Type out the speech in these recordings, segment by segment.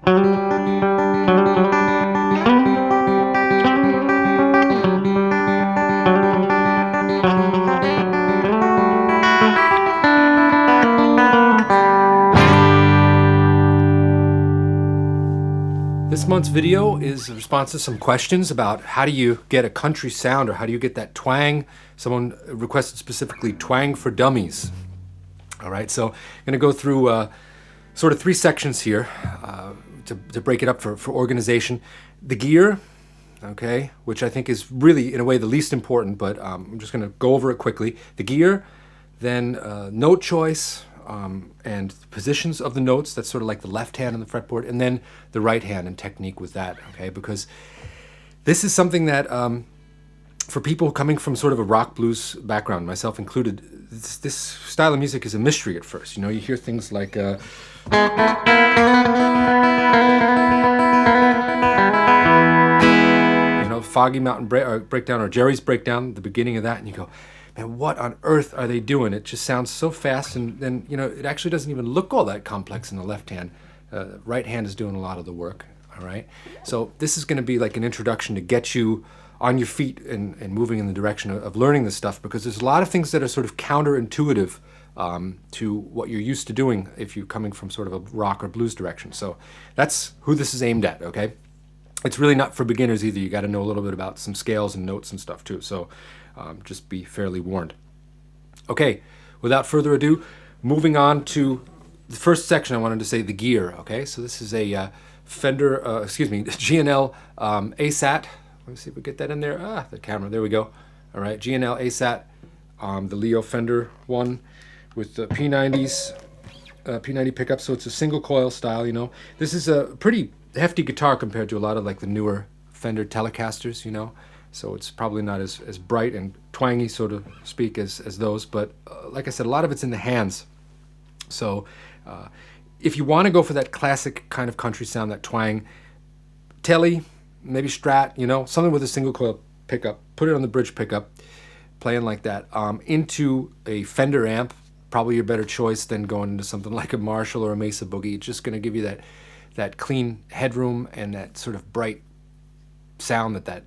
This month's video is a response to some questions about how do you get a country sound, or how do you get that twang. Someone requested specifically twang for dummies. All right, so I'm going to go through sort of three sections here to break it up for organization. The gear, okay, which I think is really, in a way, the least important, but I'm just going to go over it quickly. The gear, then note choice, and positions of the notes. That's sort of like the left hand on the fretboard, and then the right hand and technique with that, okay? Because this is something that, for people coming from sort of a rock blues background, myself included, this style of music is a mystery at first. You know, you hear things like Foggy Mountain Breakdown, or Jerry's Breakdown, the beginning of that, and you go, man, what on earth are they doing? It just sounds so fast, and then, you know, it actually doesn't even look all that complex in the left hand. Right hand is doing a lot of the work, all right? So this is going to be like an introduction to get you on your feet and moving in the direction of learning this stuff, because there's a lot of things that are sort of counterintuitive to what you're used to doing if you're coming from sort of a rock or blues direction. So that's who this is aimed at, okay? It's really not for beginners either. You got to know a little bit about some scales and notes and stuff too. So just be fairly warned. Okay, without further ado, moving on to the first section, I wanted to say the gear. Okay, so this is a Fender, G&L ASAT. Let me see if we get that in there. The camera, there we go. All right, G&L ASAT, the Leo Fender one with the P90s, P90 pickup. So it's a single coil style, you know. This is a pretty hefty guitar compared to a lot of like the newer Fender Telecasters, you know. So it's probably not as bright and twangy, so to speak, as those. But like I said, a lot of it's in the hands. So if you want to go for that classic kind of country sound, that twang, Telly, maybe Strat, you know, something with a single coil pickup, put it on the bridge pickup, playing like that, into a Fender amp, probably your better choice than going into something like a Marshall or a Mesa Boogie. It's just going to give you that clean headroom and that sort of bright sound that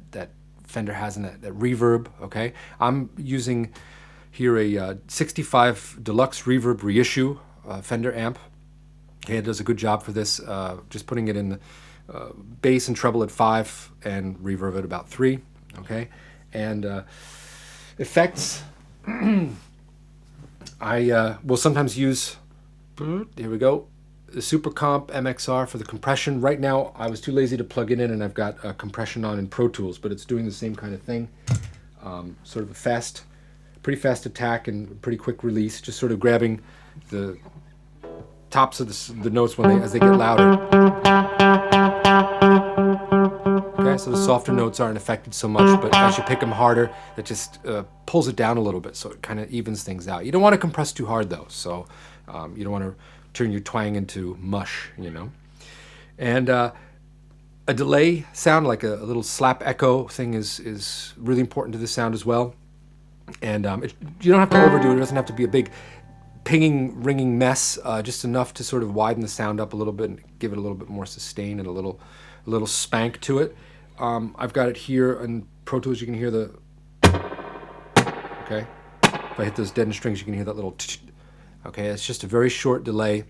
Fender has, in that reverb, okay? I'm using here a 65 Deluxe Reverb reissue Fender amp. Okay, it does a good job for this, just putting it in the bass and treble at 5 and reverb at about 3, okay? And effects, I will sometimes use, here we go, the Super Comp MXR for the compression. Right now, I was too lazy to plug it in, and I've got compression on in Pro Tools, but it's doing the same kind of thing. Sort of a pretty fast attack and pretty quick release, just sort of grabbing the tops of the notes as they get louder. Okay, so the softer notes aren't affected so much, but as you pick them harder, that just pulls it down a little bit, so it kind of evens things out. You don't want to compress too hard, though, so you don't want to turn your twang into mush, you know. And a delay sound, like a little slap echo thing, is really important to the sound as well. And you don't have to overdo it. It doesn't have to be a big pinging, ringing mess, just enough to sort of widen the sound up a little bit and give it a little bit more sustain and a little spank to it. I've got it here in Pro Tools. You can hear the, okay, if I hit those deadened strings, you can hear that little okay, it's just a very short delay,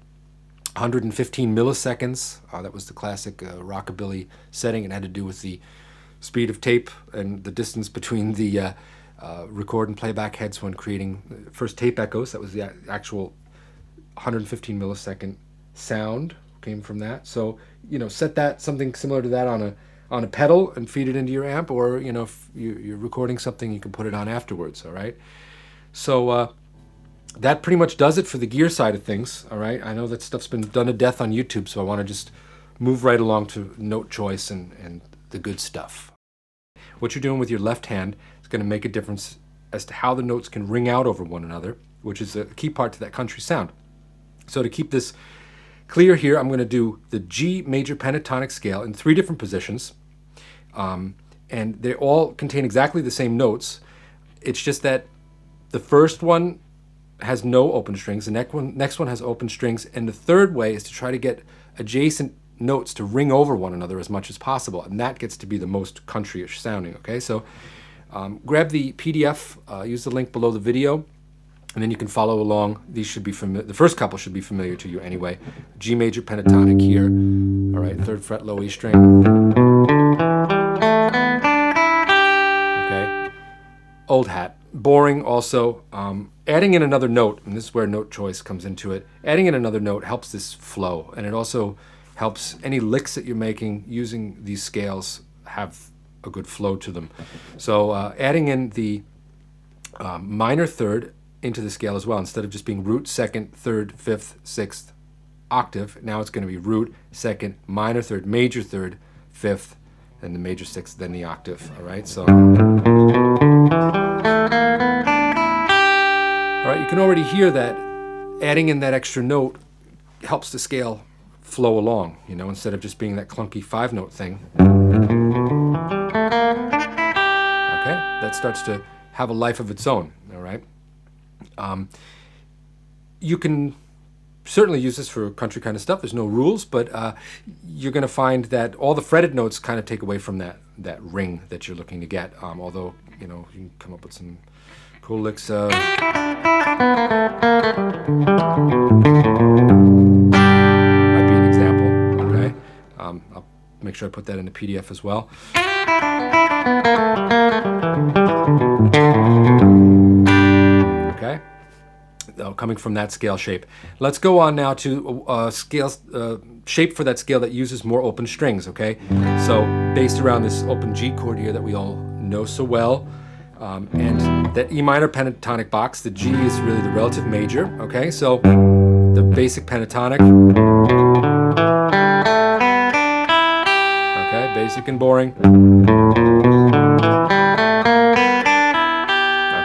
115 milliseconds. That was the classic rockabilly setting. It had to do with the speed of tape and the distance between the record and playback heads when creating first tape echoes. That was the actual 115 millisecond sound came from that. So, you know, set that, something similar to that on a pedal and feed it into your amp, or, you know, if you're recording something, you can put it on afterwards, all right? So that pretty much does it for the gear side of things, all right? I know that stuff's been done to death on YouTube, so I want to just move right along to note choice and the good stuff. What you're doing with your left hand is going to make a difference as to how the notes can ring out over one another, which is a key part to that country sound. So to keep this clear here, I'm going to do the G major pentatonic scale in 3 different positions, and they all contain exactly the same notes. It's just that the first one has no open strings, the next one has open strings, and the third way is to try to get adjacent notes to ring over one another as much as possible, and that gets to be the most countryish sounding. Okay, so grab the PDF, use the link below the video, and then you can follow along. These should be the first couple should be familiar to you anyway. G major pentatonic here, all right, 3rd fret low E string. Okay, old hat. Boring also. Adding in another note, and this is where note choice comes into it, adding in another note helps this flow, and it also helps any licks that you're making using these scales have a good flow to them. So adding in the minor third into the scale as well, instead of just being root, 2nd, 3rd, 5th, 6th octave, now it's going to be root, 2nd, minor third, major third, 5th, then the major 6th, then the octave. All right, so all right, you can already hear that adding in that extra note helps the scale flow along, you know, instead of just being that clunky 5-note thing. Okay, that starts to have a life of its own, all right? You can certainly use this for country kind of stuff. There's no rules, but you're going to find that all the fretted notes kind of take away from that ring that you're looking to get, although, you know, you can come up with some cool licks. Might be an example, okay? I'll make sure I put that in the PDF as well. Okay, coming from that scale shape. Let's go on now to scale shape for that scale that uses more open strings, okay? So based around this open G chord here that we all know so well, and that E minor pentatonic box, the G is really the relative major, okay? So the basic pentatonic, okay, basic and boring.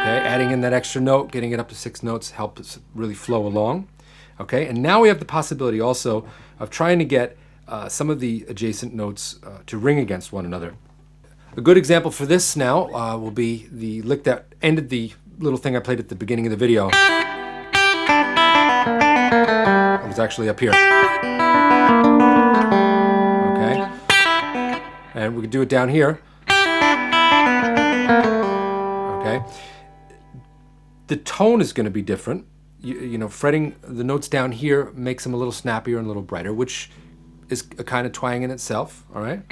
Okay, adding in that extra note, getting it up to 6 notes helps really flow along. Okay, and now we have the possibility also of trying to get some of the adjacent notes to ring against one another. A good example for this now will be the lick that ended the little thing I played at the beginning of the video. It was actually up here. Okay, and we could do it down here. Okay, the tone is going to be different. You know, fretting the notes down here makes them a little snappier and a little brighter, which is a kind of twang in itself. All right.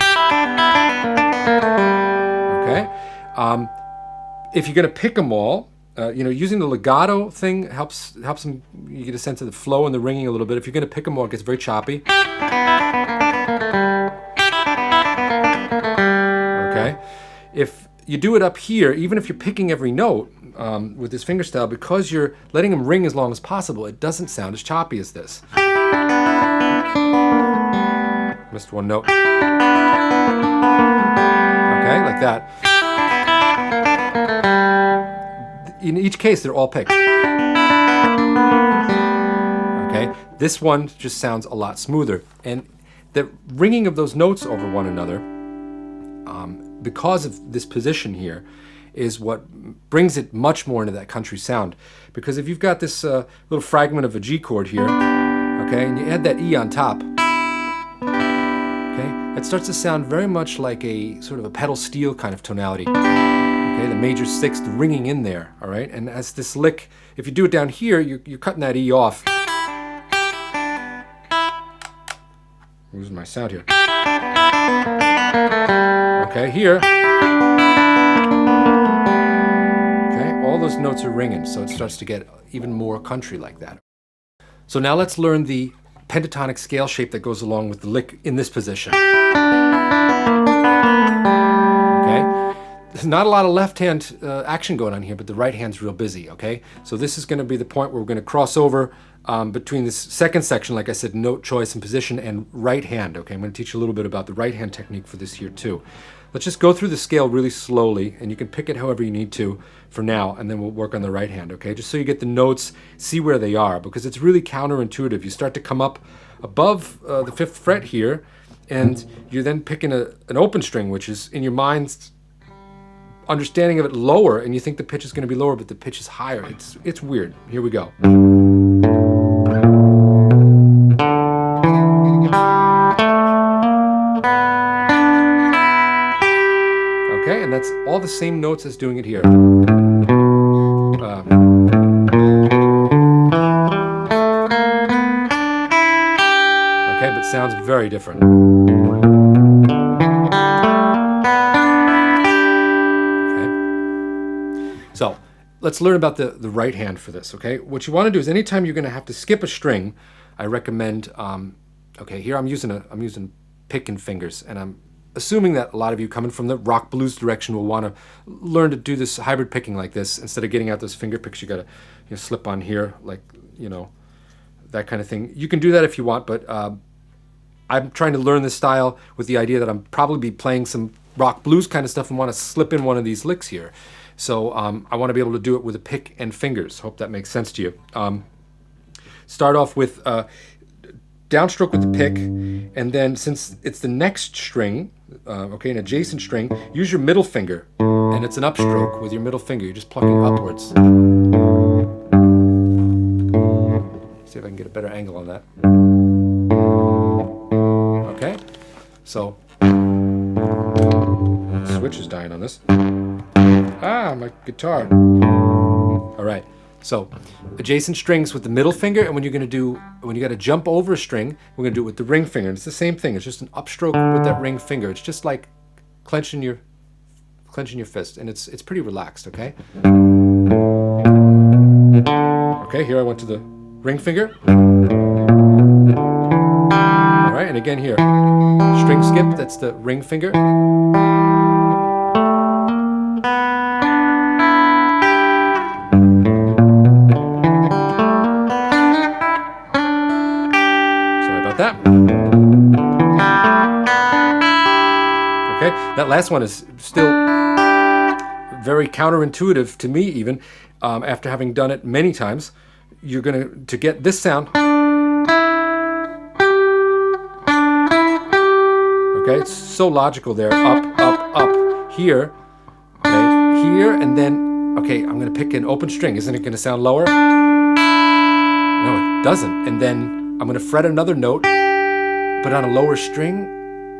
Okay. If you're going to pick them all, you know, using the legato thing helps them. You get a sense of the flow and the ringing a little bit. If you're going to pick them all, it gets very choppy. Okay. If you do it up here, even if you're picking every note with this fingerstyle, because you're letting them ring as long as possible, it doesn't sound as choppy as this. Missed one note. Okay, like that. In each case, they're all picked. Okay, this one just sounds a lot smoother. And the ringing of those notes over one another, because of this position here, is what brings it much more into that country sound. Because if you've got this little fragment of a G chord here, okay, and you add that E on top, okay, it starts to sound very much like a sort of a pedal steel kind of tonality. Okay, the major 6th ringing in there, all right? And as this lick, if you do it down here, you're cutting that E off. Losing my sound here. Okay, here. Okay, all those notes are ringing, so it starts to get even more country like that. So now let's learn the pentatonic scale shape that goes along with the lick in this position. Okay, there's not a lot of left hand action going on here, but the right hand's real busy, okay? So this is going to be the point where we're going to cross over between this second section, like I said, note choice and position, and right hand, okay? I'm going to teach you a little bit about the right hand technique for this here too. Let's just go through the scale really slowly, and you can pick it however you need to for now, and then we'll work on the right hand, okay? Just so you get the notes, see where they are, because it's really counterintuitive. You start to come up above the 5th fret here, and you're then picking an open string, which is in your mind's understanding of it lower, and you think the pitch is going to be lower, but the pitch is higher. It's weird. Here we go. and that's all the same notes as doing it here. Okay, but sounds very different. Okay. So let's learn about the right hand for this, okay? What you want to do is anytime you're going to have to skip a string, I recommend, okay, here I'm using pick and fingers, and I'm assuming that a lot of you coming from the rock blues direction will want to learn to do this hybrid picking like this. Instead of getting out those finger picks, you got to slip on here, like, that kind of thing. You can do that if you want, but I'm trying to learn this style with the idea that I'm probably be playing some rock blues kind of stuff and want to slip in one of these licks here. So I want to be able to do it with a pick and fingers. Hope that makes sense to you. Start off with downstroke with the pick, and then since it's the next string, okay, an adjacent string, use your middle finger, and it's an upstroke with your middle finger. You're just plucking upwards. See if I can get a better angle on that. Okay, so switch is dying on this. Ah, my guitar. All right. So, adjacent strings with the middle finger, and when you got to jump over a string, we're going to do it with the ring finger. And it's the same thing. It's just an upstroke with that ring finger. It's just like clenching your fist, and it's pretty relaxed. Okay. Okay. Here I went to the ring finger. All right, and again here, string skip. That's the ring finger. That. Okay, that last one is still very counterintuitive to me, even after having done it many times. You're to get this sound. Okay, it's so logical there. Up, up, up. Here, okay, here, and then, okay, I'm going to pick an open string. Isn't it going to sound lower? No, it doesn't. And then I'm going to fret another note, but on a lower string,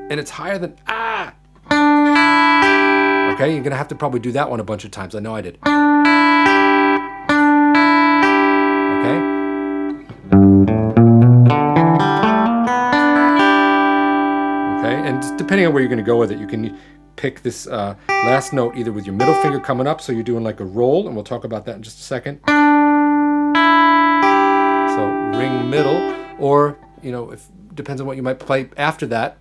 and it's higher than ah. Okay, you're going to have to probably do that one a bunch of times. I know I did. Okay. Okay, and depending on where you're going to go with it, you can pick this last note either with your middle finger coming up, so you're doing like a roll, and we'll talk about that in just a second. So ring middle, or if depends on what you might play after that,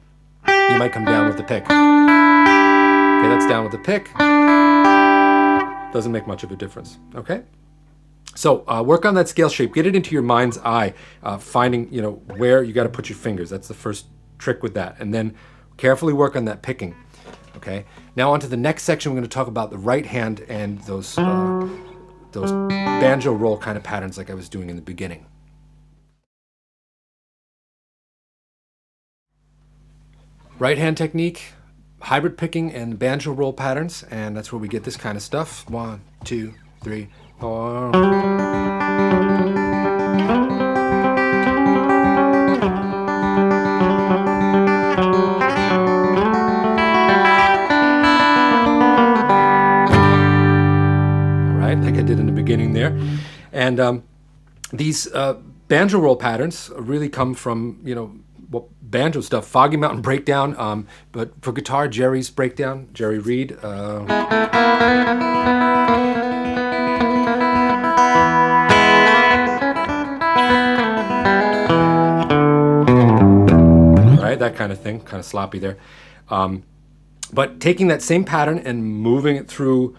you might come down with the pick. Okay, that's down with the pick. Doesn't make much of a difference. Okay, so work on that scale shape. Get it into your mind's eye, finding where you got to put your fingers. That's the first trick with that, and then carefully work on that picking. Okay, now on to the next section. We're going to talk about the right hand and those banjo roll kind of patterns like I was doing in the beginning. Right hand technique, hybrid picking, and banjo roll patterns, and that's where we get this kind of stuff. 1, 2, 3, 4. Like I did in the beginning there. And these banjo roll patterns really come from, banjo stuff, Foggy Mountain Breakdown, but for guitar, Jerry's Breakdown, Jerry Reed. Right, that kind of thing, kind of sloppy there. But taking that same pattern and moving it through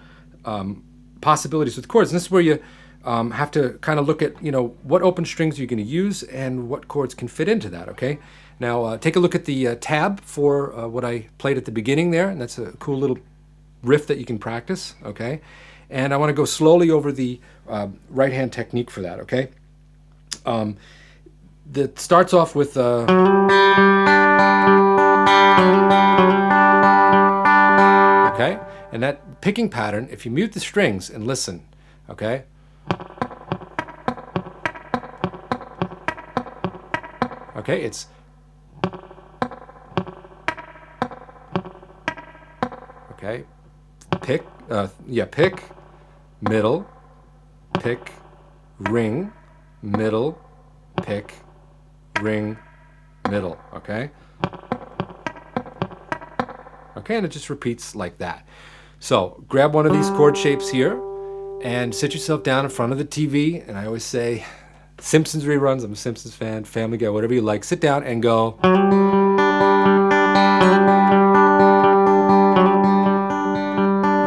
possibilities with chords. And this is where you have to kind of look at, what open strings you're going to use and what chords can fit into that, okay? Now, take a look at the tab for what I played at the beginning there, and that's a cool little riff that you can practice, okay? And I want to go slowly over the right-hand technique for that, okay? That starts off with okay? And that picking pattern, if you mute the strings and listen, okay? Okay, it's okay, pick, pick, middle, pick, ring, middle, pick, ring, middle, okay? Okay, and it just repeats like that. So grab one of these chord shapes here and sit yourself down in front of the TV, and I always say, Simpsons reruns, I'm a Simpsons fan, Family Guy, whatever you like, sit down and go.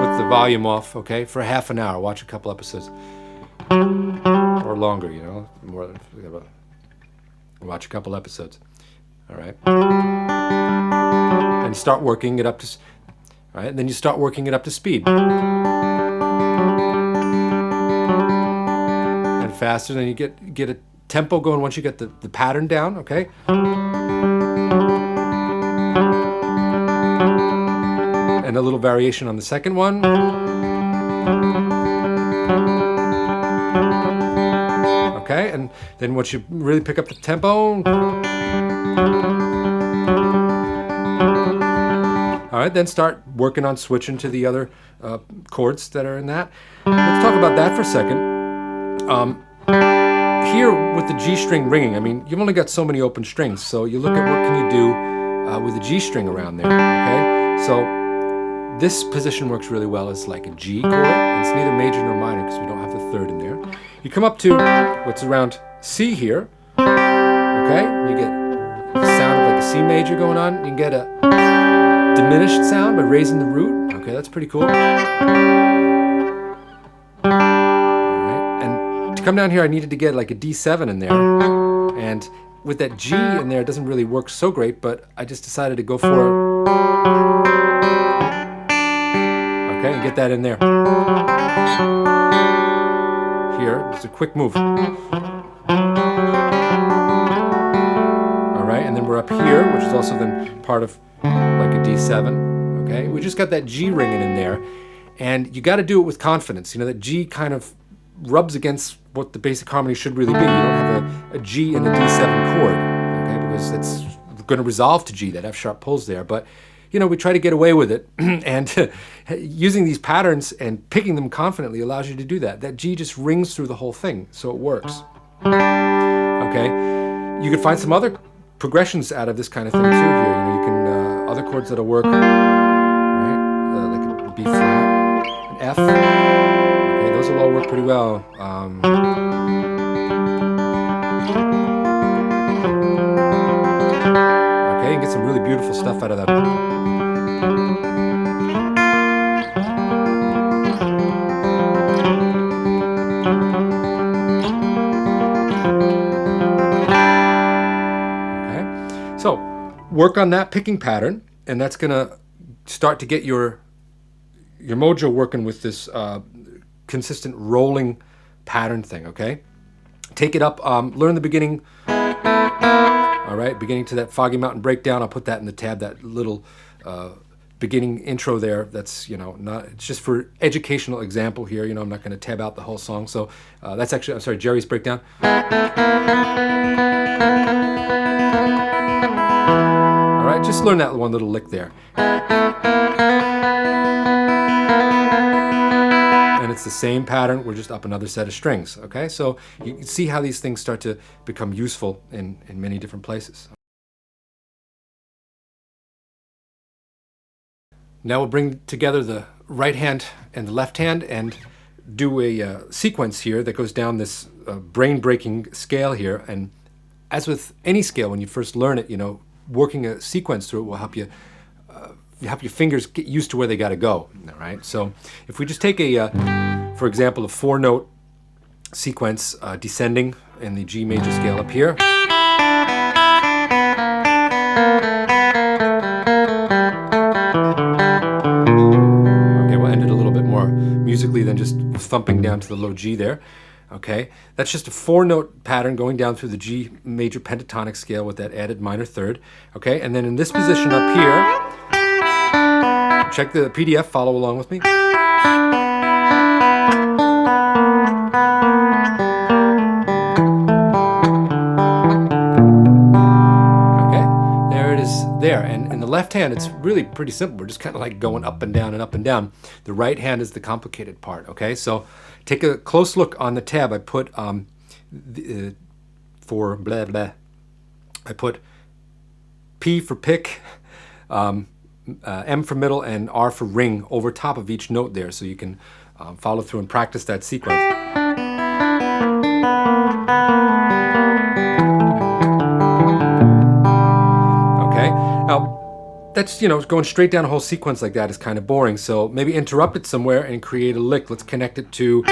With the volume off, okay, for half an hour, watch a couple episodes. Or longer, you know, more than, watch a couple episodes, all right? And start working it up to, all right, and then you start working it up to speed. And faster, then you get a tempo going once you get the pattern down, okay? And a little variation on the second one. Okay, and then once you really pick up the tempo, all right, then start working on switching to the other chords that are in that. Let's talk about that for a second. Here with the G string ringing, I mean, you've only got so many open strings, so you look at what can you do with a G string around there, okay? So this position works really well as like a G chord, and it's neither major nor minor because we don't have the third in there. You come up to what's around C here, okay? You get the sound of like a C major going on. You can get a diminished sound by raising the root. Okay, that's pretty cool. All right, and to come down here, I needed to get like a D7 in there. And with that G in there, it doesn't really work so great, but I just decided to go for it. Okay, and get that in there. Here, it's a quick move. All right, and then we're up here, which is also then part of like a D7. Okay, we just got that G ringing in there, and you got to do it with confidence. You know, that G kind of rubs against what the basic harmony should really be. You don't have a G and a D7 chord, okay, because it's going to resolve to G. That F sharp pulls there, but you know, we try to get away with it, and using these patterns and picking them confidently allows you to do that. That G just rings through the whole thing, so it works. Okay, you could find some other progressions out of this kind of thing too. Here, you know, you can other chords that'll work, right? Like a B flat, an F. Okay, those will all work pretty well. Okay, you can get some really beautiful stuff out of that. So work on that picking pattern, and that's gonna start to get your mojo working with this consistent rolling pattern thing, okay? Take it up, learn the beginning, all right, beginning to that Foggy Mountain Breakdown. I'll put that in the tab, that little beginning intro there. That's, you know, not, it's just for educational example here. You know, I'm not gonna tab out the whole song. So that's actually, I'm sorry, Jerry's Breakdown. All right, just learn that one little lick there. And it's the same pattern, we're just up another set of strings, okay? So you can see how these things start to become useful in many different places. Now we'll bring together the right hand and the left hand and do a sequence here that goes down this brain-breaking scale here. And as with any scale, when you first learn it, you know, working a sequence through it will help you help your fingers get used to where they got to go. All right. So if we just take for example, a 4-note sequence descending in the G major scale up here. Okay, we'll end it a little bit more musically than just thumping down to the low G there. Okay, that's just a 4-note pattern going down through the G major pentatonic scale with that added minor third. Okay, and then in this position up here, check the PDF, follow along with me. Okay, there it is there. there. And in the left hand, it's really pretty simple. We're just kind of like going up and down and up and down. The right hand is the complicated part, okay? So take a close look on the tab. I put, for blah, blah, I put P for pick, M for middle, and R for ring over top of each note there, so you can follow through and practice that sequence. Okay, now that's, going straight down a whole sequence like that is kind of boring, so maybe interrupt it somewhere and create a lick. Let's connect it to...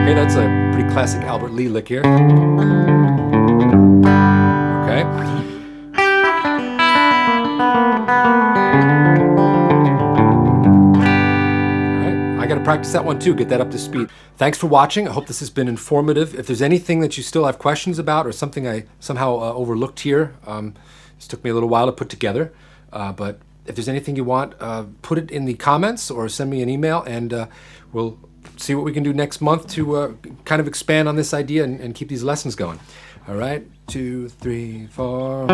Okay, that's a pretty classic Albert Lee lick here. Okay. I got to practice that one too, get that up to speed. Thanks for watching. I hope this has been informative. If there's anything that you still have questions about or something I somehow overlooked here, this took me a little while to put together, but if there's anything you want, put it in the comments or send me an email, and we'll see what we can do next month to kind of expand on this idea and keep these lessons going. All right, 2, 3, 4.